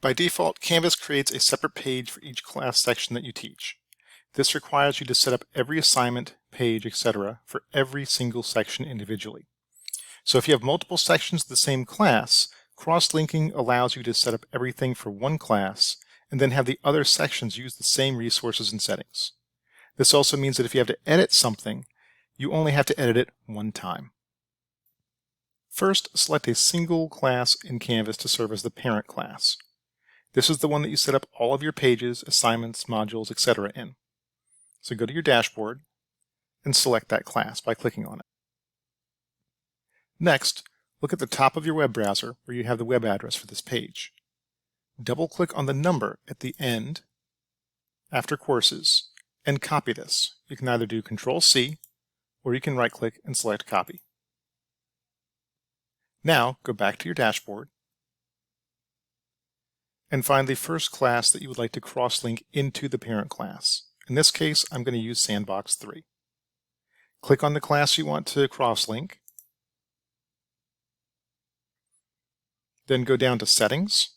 By default, Canvas creates a separate page for each class section that you teach. This requires you to set up every assignment, page, etc. for every single section individually. So if you have multiple sections of the same class, cross-linking allows you to set up everything for one class and then have the other sections use the same resources and settings. This also means that if you have to edit something, you only have to edit it one time. First, select a single class in Canvas to serve as the parent class. This is the one that you set up all of your pages, assignments, modules, etc. in. So go to your dashboard and select that class by clicking on it. Next, look at the top of your web browser where you have the web address for this page. Double-click on the number at the end after courses and copy this. You can either do Control-C or you can right-click and select Copy. Now, go back to your dashboard and find the first class that you would like to cross-link into the parent class. In this case, I'm going to use Sandbox 3. Click on the class you want to cross-link, then go down to Settings,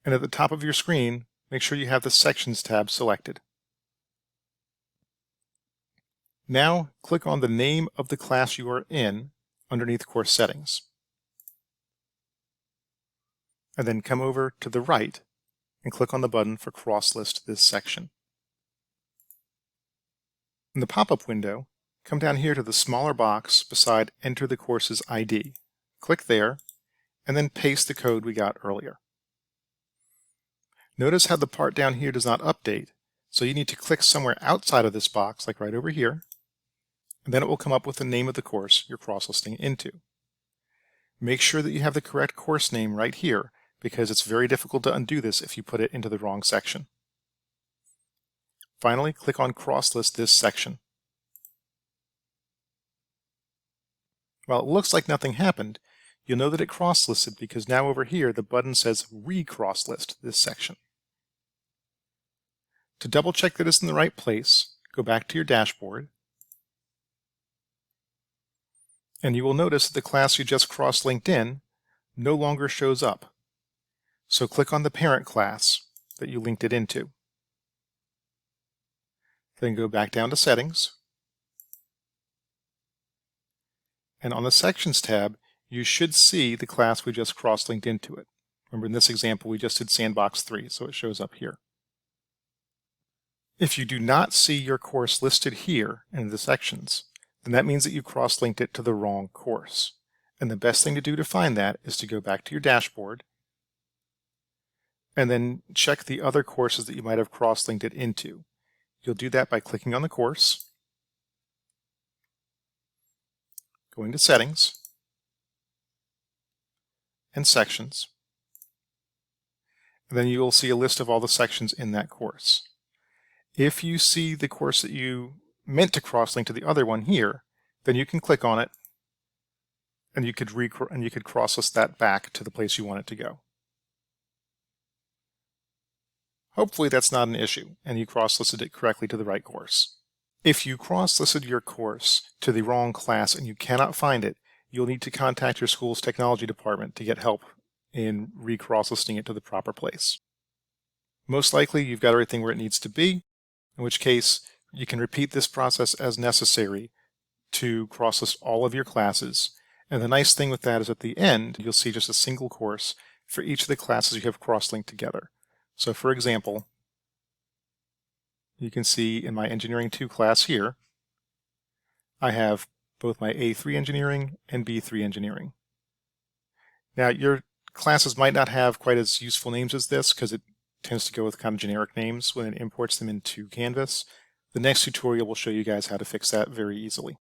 and at the top of your screen, make sure you have the Sections tab selected. Now, click on the name of the class you are in underneath Course Settings. And then come over to the right and click on the button for Cross-List this section. In the pop-up window, come down here to the smaller box beside Enter the course's ID. Click there, and then paste the code we got earlier. Notice how the part down here does not update, so you need to click somewhere outside of this box, like right over here, and then it will come up with the name of the course you're cross-listing into. Make sure that you have the correct course name right here, because it's very difficult to undo this if you put it into the wrong section. Finally, click on Cross-List this section. While it looks like nothing happened, you'll know that it cross-listed because now over here the button says Re-Cross-List this section. To double-check that it's in the right place, go back to your dashboard, and you will notice that the class you just cross-linked in no longer shows up. So click on the parent class that you linked it into. Then go back down to Settings. And on the Sections tab, you should see the class we just cross-linked into it. Remember, in this example, we just did Sandbox 3, so it shows up here. If you do not see your course listed here in the sections, then that means that you cross-linked it to the wrong course. And the best thing to do to find that is to go back to your dashboard and then check the other courses that you might have cross-linked it into. You'll do that by clicking on the course, going to Settings, and Sections, and then you will see a list of all the sections in that course. If you see the course that you meant to cross-link to the other one here, then you can click on it, and you could cross-list that back to the place you want it to go. Hopefully that's not an issue, and you cross-listed it correctly to the right course. If you cross-listed your course to the wrong class and you cannot find it, you'll need to contact your school's technology department to get help in re-cross-listing it to the proper place. Most likely you've got everything where it needs to be, in which case you can repeat this process as necessary to cross-list all of your classes. And the nice thing with that is at the end, you'll see just a single course for each of the classes you have cross-linked together. So for example, you can see in my Engineering 2 class here, I have both my A3 Engineering and B3 Engineering. Now your classes might not have quite as useful names as this because it tends to go with kind of generic names when it imports them into Canvas. The next tutorial will show you guys how to fix that very easily.